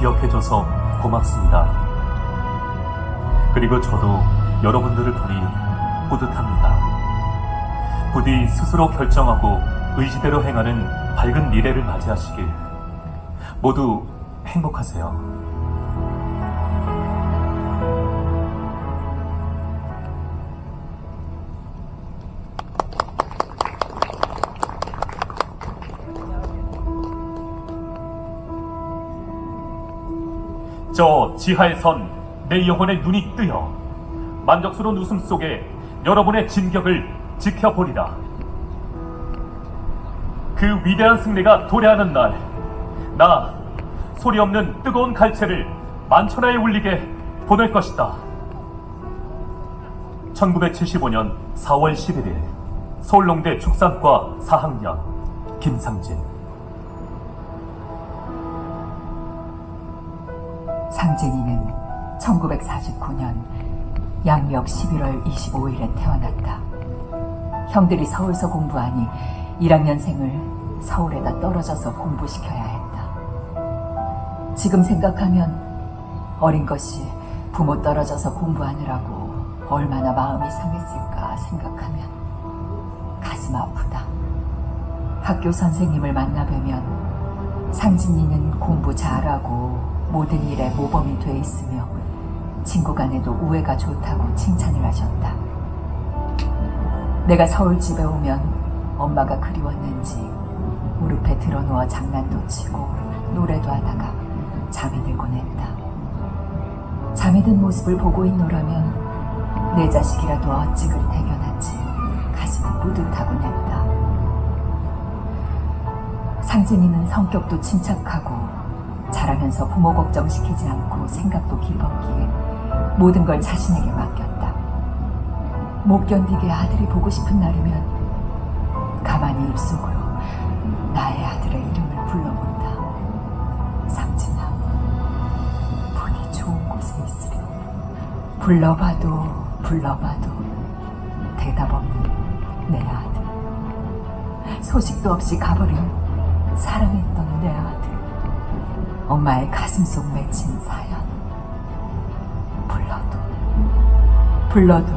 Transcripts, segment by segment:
기억해줘서 고맙습니다. 그리고 저도 여러분들을 보니 뿌듯합니다. 부디 스스로 결정하고 의지대로 행하는 밝은 미래를 맞이하시길. 모두 행복하세요. 저 지하에선 내 영혼의 눈이 뜨여 만족스러운 웃음 속에 여러분의 진격을 지켜보리라. 그 위대한 승리가 도래하는 날, 나 소리 없는 뜨거운 갈채를 만천하에 울리게 보낼 것이다. 1975년 4월 11일 서울농대 축산과 4학년 김상진. 상진이는 1949년 양력 11월 25일에 태어났다. 형들이 서울서 공부하니 1학년생을 서울에다 떨어져서 공부시켜야 했다. 지금 생각하면 어린 것이 부모 떨어져서 공부하느라고 얼마나 마음이 상했을까 생각하면 가슴 아프다. 학교 선생님을 만나뵈면 상진이는 공부 잘하고 모든 일에 모범이 돼 있으며 친구 간에도 우애가 좋다고 칭찬을 하셨다. 내가 서울집에 오면 엄마가 그리웠는지 무릎에 들어누워 장난도 치고 노래도 하다가 잠이 들곤 했다. 잠이 든 모습을 보고 있노라면 내 자식이라도 어찌 그리 대견한지 가슴이 뿌듯하곤 했다. 상진이는 성격도 침착하고 자라면서 부모 걱정시키지 않고 생각도 깊었기에 모든 걸 자신에게 맡겼다. 못 견디게 아들이 보고 싶은 날이면 가만히 입속으로 나의 아들의 이름을 불러본다. 상진아, 부디 좋은 곳에 있으려. 불러봐도 대답 없는 내 아들. 소식도 없이 가버린 사랑했던 내 아들. 엄마의 가슴속 맺힌 사연. 불러도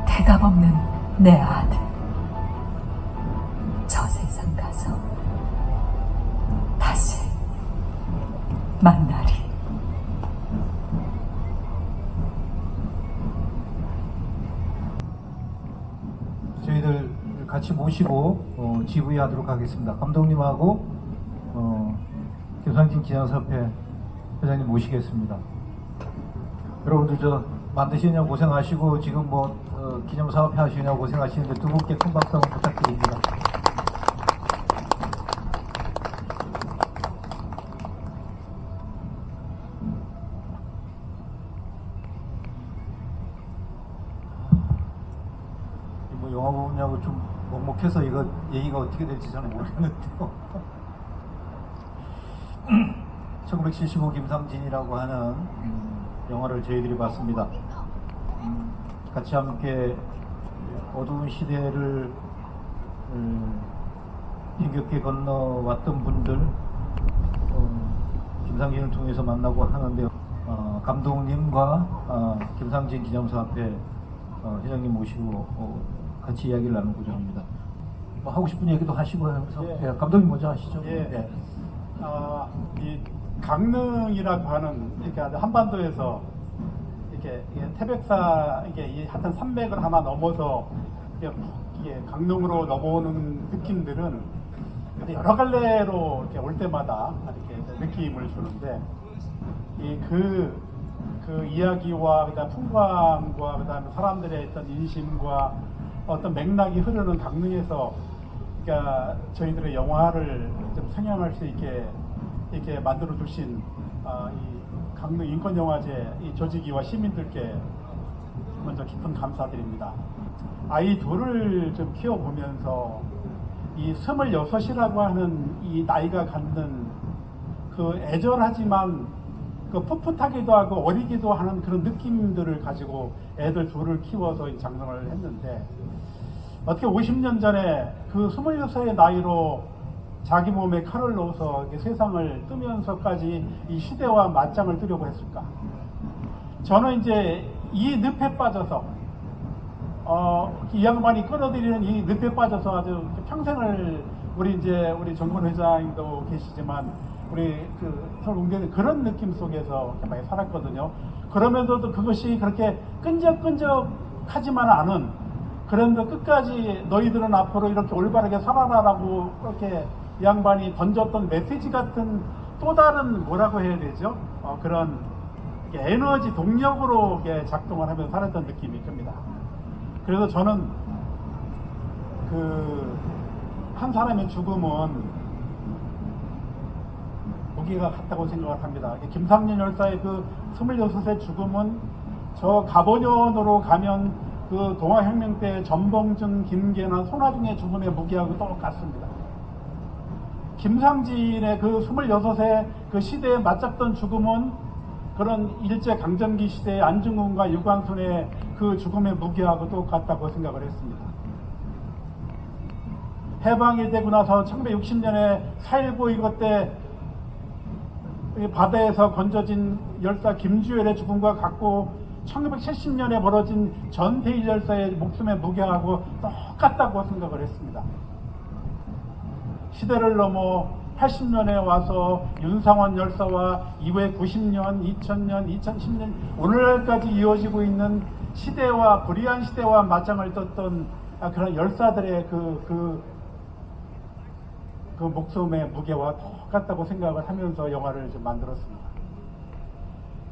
대답 없는 내 아들. 저 세상 가서 다시 만나리. 저희들 같이 모시고 지부회하도록 하겠습니다. 감독님하고 김상진 기념사업회 회장님 모시겠습니다. 여러분들 저 만드시느냐고 고생하시고 지금 기념사업회 하시느냐고 고생하시는데 두 분께 큰 박수 한번 부탁드립니다. 영화 보느냐고 좀 먹먹해서 이거 얘기가 어떻게 될지 저는 모르겠는데요. 1975 김상진이라고 하는 영화를 저희들이 봤습니다. 같이 함께 어두운 시대를 힘겹게 건너왔던 분들 김상진을 통해서 만나고 하는데요. 감독님과 김상진 기념사업회 회장님 모시고 같이 이야기를 나누고자 합니다. 하고 싶은 얘기도 하시고 하면서 예, 감독님 먼저 하시죠. 예. 이 강릉이라고 하는 이렇게 한반도에서 이게 태백사 이게 하여튼 산맥을 하나 넘어서 이게 강릉으로 넘어오는 느낌들은 여러 갈래로 이렇게 올 때마다 이렇게 느낌을 주는데 그 이야기와 그다음 풍광과 그다음에 사람들의 어떤 인심과 어떤 맥락이 흐르는 강릉에서 그러니까 저희들의 영화를 좀 상영할 수 있게 이렇게 만들어 주신 이 강릉 인권영화제 이 조직위와 시민들께 먼저 깊은 감사드립니다. 아이 둘을 좀 키워보면서 이 26이라고 하는 이 나이가 갖는 그 애절하지만 그 풋풋하기도 하고 어리기도 하는 그런 느낌들을 가지고 애들 둘을 키워서 이 장성을 했는데 어떻게 50년 전에 그 26의 나이로 자기 몸에 칼을 넣어서 이렇게 세상을 뜨면서까지 이 시대와 맞짱을 뜨려고 했을까? 저는 이제 이 늪에 빠져서 이 양반이 끌어들이는 이 늪에 빠져서 아주 평생을 우리 정권 회장님도 계시지만 우리 서울공대는 그런 느낌 속에서 많이 살았거든요. 그러면서도 그것이 그렇게 끈적끈적하지만 않은, 그런데 끝까지 너희들은 앞으로 이렇게 올바르게 살아라라고 이렇게 이 양반이 던졌던 메시지 같은 또 다른 뭐라고 해야 되죠? 그런 에너지 동력으로 작동을 하면서 살았던 느낌이 듭니다. 그래서 저는 한 사람의 죽음은 무게가 같다고 생각을 합니다. 김상년 열사의 26의 죽음은 저 가보년으로 가면 동아혁명 때 전봉준, 김계나 손아중의 죽음의 무게하고 똑같습니다. 김상진의 26의 시대에 맞잡던 죽음은 그런 일제강점기 시대의 안중근과 유광순의 죽음의 무게하고 똑같다고 생각을 했습니다. 해방이 되고 나서 1960년에 4.19 이것 때 바다에서 건져진 열사 김주열의 죽음과 같고 1970년에 벌어진 전태일 열사의 목숨의 무게하고 똑같다고 생각을 했습니다. 시대를 넘어 80년에 와서 윤상원 열사와 이후에 90년, 2000년, 2010년 오늘날까지 이어지고 있는 시대와 불의한 시대와 맞짱을 떴던 그런 열사들의 그 목숨의 무게와 똑같다고 생각을 하면서 영화를 좀 만들었습니다.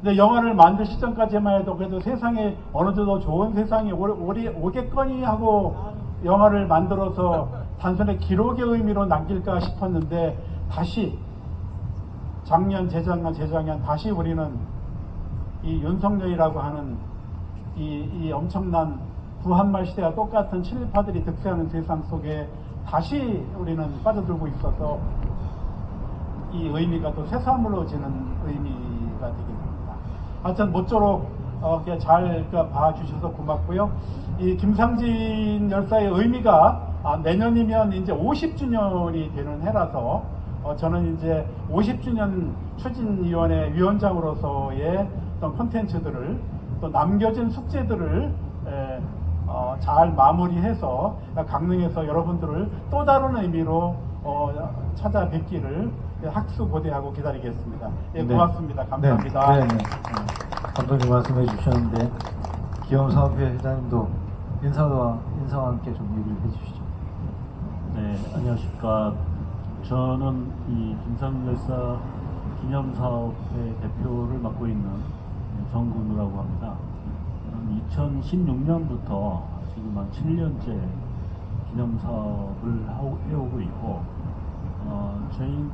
근데 영화를 만들 시점까지만 해도 그래도 세상에 어느 정도 좋은 세상이 오겠거니 하고 영화를 만들어서 단순히 기록의 의미로 남길까 싶었는데 다시 작년, 재작년 다시 우리는 이 윤석열이라고 하는 이 엄청난 구한말 시대와 똑같은 친일파들이 득세하는 세상 속에 다시 우리는 빠져들고 있어서 이 의미가 또 새삼으로지는 의미가 되게 됩니다. 하여튼 모쪼록 잘 봐주셔서 고맙고요. 이 김상진 열사의 의미가 내년이면 이제 50주년이 되는 해라서 저는 이제 50주년 추진위원회 위원장으로서의 어떤 콘텐츠들을 또 남겨진 숙제들을 잘 마무리해서 강릉에서 여러분들을 또 다른 의미로 찾아뵙기를 학수고대하고 기다리겠습니다. 예, 고맙습니다. 감사합니다. 네. 감독님 말씀해 주셨는데 기업사업회 회장님도 인사와 함께 좀 얘기를 해주시죠. 네, 안녕하십니까. 저는 이 김상진 열사 기념사업회 대표를 맡고 있는 정근우라고 합니다. 2016년부터 지금 한 7년째 기념사업을 해오고 있고,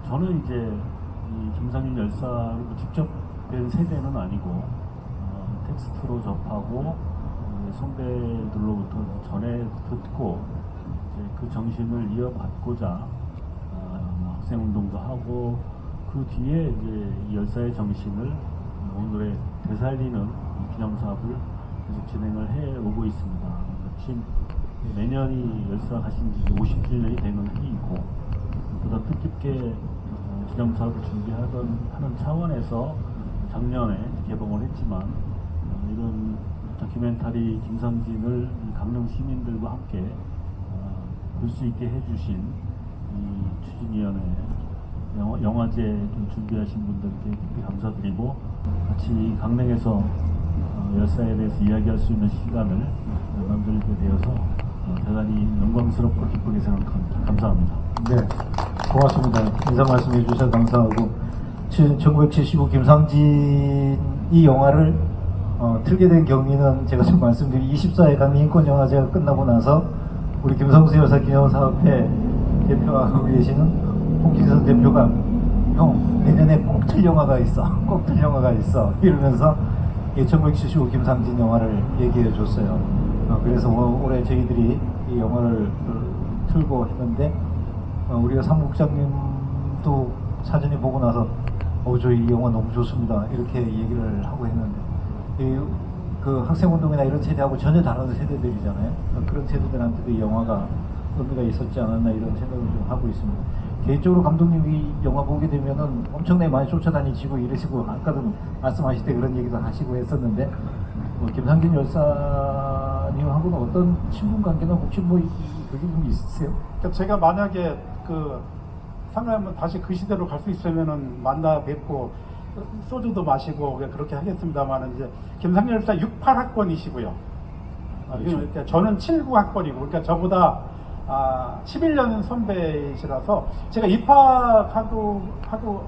저는 이제 이 김상진 열사를 직접 뵌 세대는 아니고, 텍스트로 접하고, 선배들로부터 전해 듣고, 이제 그 정신을 이어받고자, 학생운동도 하고, 그 뒤에 이제 이 열사의 정신을 오늘에 되살리는 기념사업을 계속 진행을 해오고 있습니다. 마침 내년이 열사 가신 지 50주년이 되는 해이고, 보다 뜻깊게 기념사업을 하는 차원에서 작년에 개봉을 했지만, 이런 다큐멘터리 김상진을 강릉 시민들과 함께 볼 수 있게 해주신 이 추진위원회 영화제 좀 준비하신 분들께 깊이 감사드리고, 같이 강릉에서 열사에 대해서 이야기할 수 있는 시간을 만들게 되어서 대단히 영광스럽고 기쁘게 생각합니다. 감사합니다. 네, 고맙습니다. 인사 말씀해 주셔서 감사하고, 1975 김상진 이 영화를 틀게 된 경위는 제가 지금 말씀드린 24회 강민인권영화제가 끝나고 나서 우리 김성수 열사 기념사업회 대표하고 계시는 홍기선 대표가 형 내년에 꼭 틀 영화가 있어 이러면서 1975 김상진 영화를 얘기해 줬어요. 그래서 올해 저희들이 이 영화를 틀고 했는데, 우리가 사무국장님도 사전에 보고 나서 저 이 영화 너무 좋습니다 이렇게 얘기를 하고 했는데, 그 학생운동이나 이런 세대하고 전혀 다른 세대들이잖아요. 그런 세대들한테도 이 영화가 의미가 있었지 않았나 이런 생각을 좀 하고 있습니다. 개인적으로 감독님이 영화 보게 되면은 엄청나게 많이 쫓아다니시고 이러시고 아까도 말씀하실 때 그런 얘기도 하시고 했었는데 김상진 열사님하고는 어떤 친분 관계나 혹시 뭐 그게 좀 있으세요? 그러니까 제가 만약에 상하면 다시 그 시대로 갈 수 있으면은 만나 뵙고 소주도 마시고 그렇게 하겠습니다만 이제 김상진 열사 68학번이시고요. 그러니까 저는 79학번이고 그러니까 저보다 11년 선배이시라서 제가 입학하고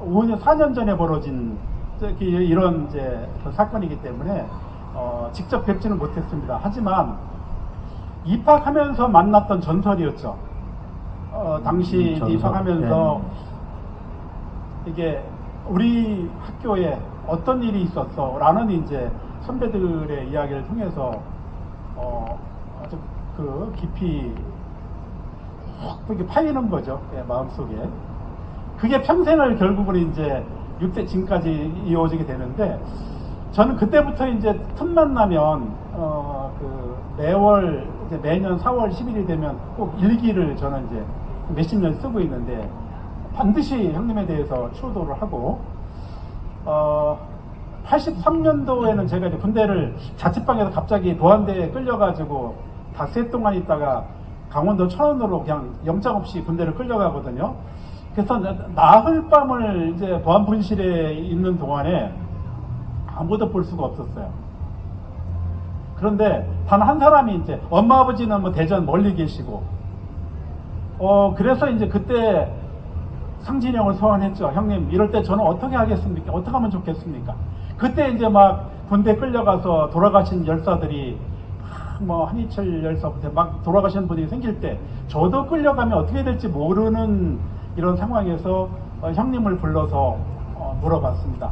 5년 4년 전에 벌어진 이런 이제 그 사건이기 때문에 직접 뵙지는 못했습니다. 하지만 입학하면서 만났던 전설이었죠. 당시 전설. 입학하면서 네. 이게 우리 학교에 어떤 일이 있었어 라는 이제 선배들의 이야기를 통해서 아주 깊이 이렇게 파이는 거죠. 마음속에. 그게 평생을 결국은 이제 6세 지금까지 이어지게 되는데 저는 그때부터 이제 틈만 나면 매월 이제 매년 4월 10일이 되면 꼭 일기를 저는 이제 몇십 년 쓰고 있는데 반드시 형님에 대해서 추도를 하고 83년도에는 제가 이제 군대를 자취방에서 갑자기 도안대에 끌려가지고 닷새 동안 있다가 강원도 천안으로 그냥 영장 없이 군대를 끌려가거든요. 그래서 나흘 밤을 이제 보안분실에 있는 동안에 아무도 볼 수가 없었어요. 그런데 단 한 사람이 이제 엄마 아버지는 뭐 대전 멀리 계시고 그래서 이제 그때 상진이 형을 소환했죠. 형님 이럴 때 저는 어떻게 하겠습니까? 어떻게 하면 좋겠습니까? 그때 이제 막 군대 끌려가서 돌아가신 열사들이 뭐 한희철 열사부터 막 돌아가시는 분이 생길 때 저도 끌려가면 어떻게 될지 모르는 이런 상황에서 형님을 불러서 물어봤습니다.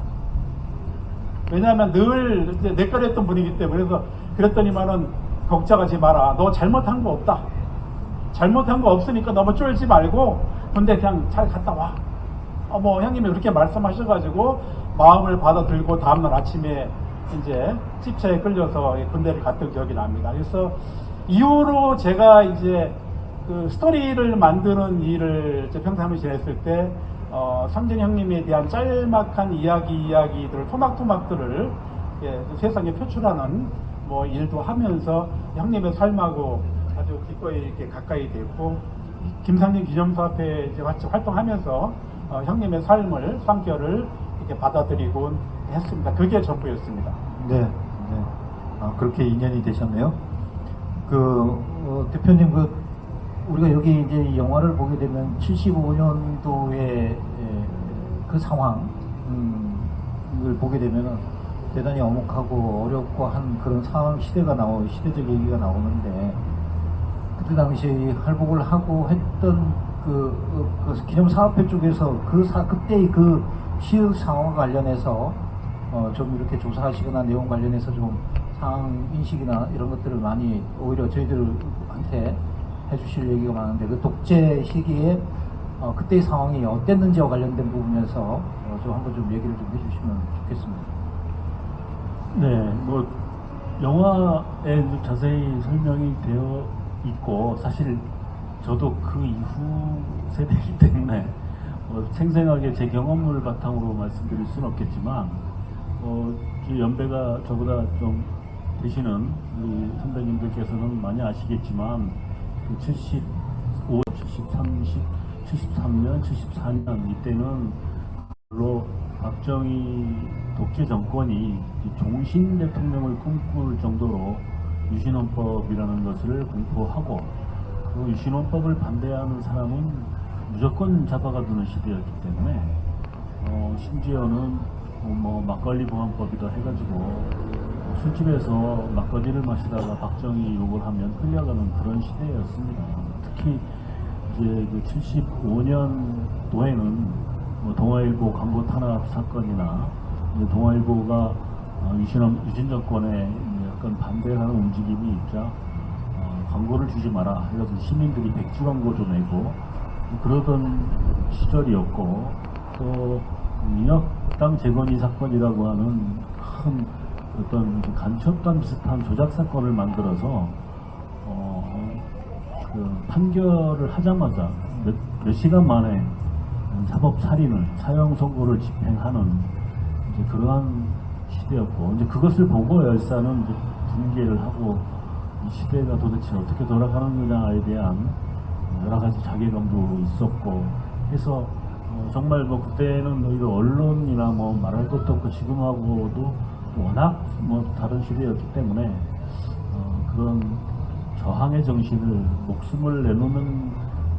왜냐하면 늘 이제 내꺼랬던 분이기 때문에 그래서 그랬더니만은 걱정하지 마라. 너 잘못한 거 없다. 잘못한 거 없으니까 너무 쫄지 말고 군대 그냥 잘 갔다 와. 뭐 형님이 그렇게 말씀하셔가지고 마음을 받아들고 다음날 아침에 이제 집차에 끌려서 군대를 갔던 기억이 납니다. 그래서 이후로 제가 이제 그 스토리를 만드는 일을 평생 지냈을 때 상진 형님에 대한 짤막한 이야기들을 토막토막들을 세상에 표출하는 뭐 일도 하면서 형님의 삶하고 아주 기꺼이 이렇게 가까이 됐고 김상진 기념사업회 이제 같이 활동하면서 형님의 삶을 상결을 이렇게 받아들이곤 했습니다. 그게 전부였습니다. 네. 그렇게 인연이 되셨네요. 대표님 우리가 여기 이제 이 영화를 보게 되면 75년도의 그 상황을 보게 되면은 대단히 엄혹하고 어렵고 한 그런 상황 시대적 얘기가 나오는데 그때 당시에 할복을 하고 했던 그 기념사업회 쪽에서 그때의 그 시의 상황과 관련해서 좀 이렇게 조사하시거나 내용 관련해서 좀 상황 인식이나 이런 것들을 많이 오히려 저희들한테 해주실 얘기가 많은데 그 독재 시기에 그때의 상황이 어땠는지와 관련된 부분에서 좀 한번 좀 얘기를 좀 해주시면 좋겠습니다. 네, 뭐 영화에 자세히 설명이 되어 있고 사실 저도 그 이후 세대이기 때문에 생생하게 제 경험을 바탕으로 말씀드릴 수는 없겠지만 연배가 저보다 좀 되시는 우리 선배님들께서는 많이 아시겠지만 75, 73년, 74년 이때는 별로 박정희 독재 정권이 종신 대통령을 꿈꿀 정도로 유신헌법이라는 것을 공포하고 그 유신헌법을 반대하는 사람은 무조건 잡아가두는 시대였기 때문에 심지어는 뭐 막걸리 보안법이다 해가지고 술집에서 막걸리를 마시다가 박정희 욕을 하면 끌려가는 그런 시대였습니다. 특히 이제 그 75년도에는 뭐 동아일보 광고 탄압 사건이나 동아일보가 유신 정권에 약간 반대하는 움직임이 있자 광고를 주지 마라 해가지고 시민들이 백지 광고도 내고 그러던 시절이었고 또 민혁당 재건이 사건이라고 하는 큰 어떤 간첩단 비슷한 조작 사건을 만들어서 그 판결을 하자마자 몇 시간 만에 사법 살인을 사형 선고를 집행하는 이제 그러한 시대였고 이제 그것을 보고 열사는 이제 분개를 하고 이 시대가 도대체 어떻게 돌아가는가에 대한 여러 가지 자괴감도 있었고 해서 정말 뭐 그때는 오히려 언론이나 뭐 말할 것도 없고 지금하고도 워낙 뭐 다른 시대였기 때문에 그런 저항의 정신을 목숨을 내놓는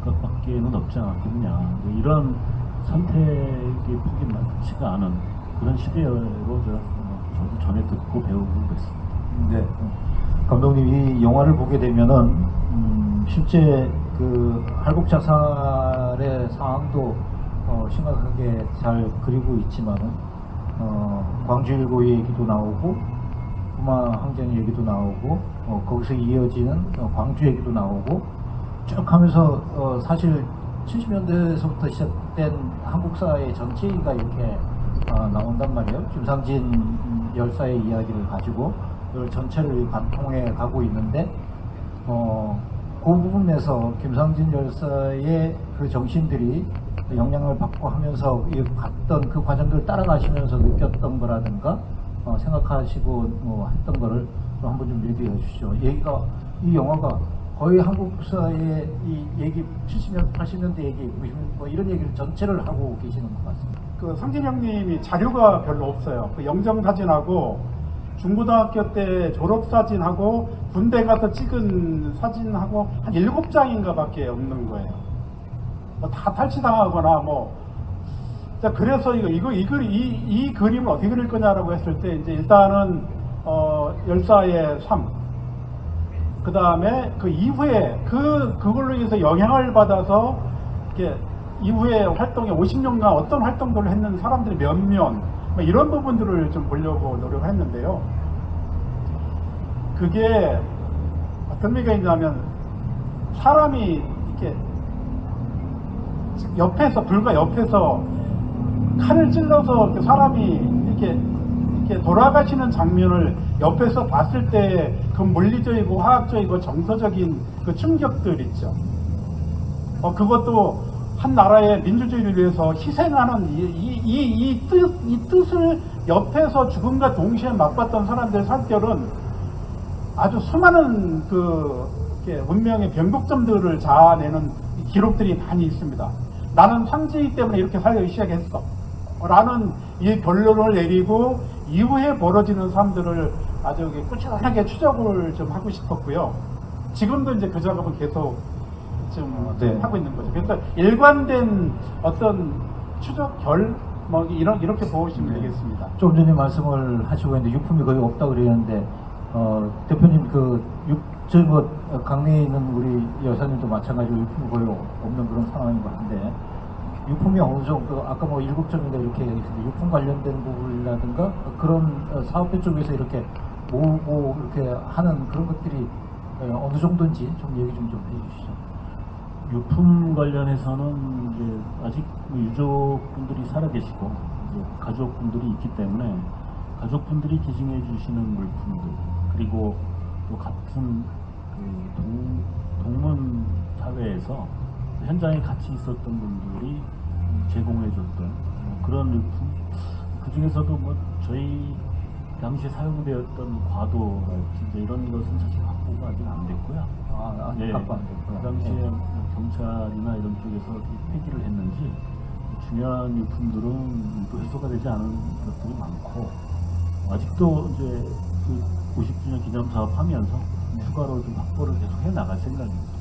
것밖에는 없지 않았겠냐. 이런 선택의 폭이 많지가 않은 그런 시대로 저도 전에 듣고 배우고 그랬습니다. 네. 감독님 이 영화를 보게 되면은 실제 그 할복 자살의 상황도 심각하게 잘 그리고 있지만은 광주일보 얘기도 나오고 부마 항쟁 얘기도 나오고 거기서 이어지는 광주 얘기도 나오고 쭉 하면서 사실 70년대에서부터 시작된 한국 사회 전체 얘기가 이렇게 나온단 말이에요. 김상진 열사의 이야기를 가지고 이걸 전체를 관통해 가고 있는데 그 부분에서 김상진 열사의 그 정신들이 영향을 받고 하면서 갔던 그 과정들을 따라가시면서 느꼈던 거라든가 생각하시고 했던 거를 한번 좀 얘기해 주시죠. 이 영화가 거의 한국사의 이 얘기 70년, 80년대 얘기, 90년 뭐 이런 얘기를 전체를 하고 계시는 것 같습니다. 그 상진 형님이 자료가 별로 없어요. 그 영정 사진하고 중고등학교 때 졸업 사진하고 군대 가서 찍은 사진하고 한 7장인가 밖에 없는 거예요. 뭐 다 탈취당하거나 뭐. 자, 그래서 이 그림을 어떻게 그릴 거냐라고 했을 때 이제 일단은 열사의 삶, 그 다음에 그 이후에 그걸로 인해서 영향을 받아서 이렇게 이후에 활동에 50년간 어떤 활동들을 했는 사람들이 몇몇 뭐 이런 부분들을 좀 보려고 노력을 했는데요. 그게 어떤 의미가 있냐면 사람이 이렇게 불과 옆에서 칼을 찔러서 이렇게 사람이 이렇게 돌아가시는 장면을 옆에서 봤을 때 그 물리적이고 화학적이고 정서적인 그 충격들 있죠. 그것도 한 나라의 민주주의를 위해서 희생하는 이 뜻을 옆에서 죽음과 동시에 맛봤던 사람들의 살결은 아주 수많은 운명의 변곡점들을 자아내는 기록들이 많이 있습니다. 나는 상징이기 때문에 이렇게 살기 시작했어 라는 이 결론을 내리고 이후에 벌어지는 삶들을 아주 꾸준하게 추적을 좀 하고 싶었고요. 지금도 이제 그 작업은 계속 좀 하고 있는 거죠. 그래서 일관된 어떤 추적 뭐 이렇게 보시면 되겠습니다. 좀 전에 말씀을 하시고 있는데 유품이 거의 없다고 그랬는데 대표님 저희 강내에 있는 우리 여사님도 마찬가지로 유품이 거의 없는 그런 상황인 것 같은데 유품이 어느 정도 아까 7점인가 이렇게 얘기했는데 유품 관련된 부분이라든가 그런 사업회 쪽에서 이렇게 모으고 이렇게 하는 그런 것들이 어느 정도인지 좀 얘기 좀 해주시죠. 유품 관련해서는 이제 아직 유족분들이 살아계시고 이제 가족분들이 있기 때문에 가족분들이 기증해 주시는 물품들 그리고 또 같은 동문 사회에서 현장에 같이 있었던 분들이 제공해줬던 그런 유품 그 중에서도 저희 당시 사용되었던 과도랄지 이런 것은 사실 확보가 아직 안 됐고요. 네, 확보 안 됐고요. 그 당시에 경찰이나 이런 쪽에서 폐기를 했는지 중요한 유품들은 또 해소가 되지 않은 것들이 많고 아직도 이제 그 50주년 기념 사업 하면서 추가로 좀 확보를 계속 해 나갈 생각입니다.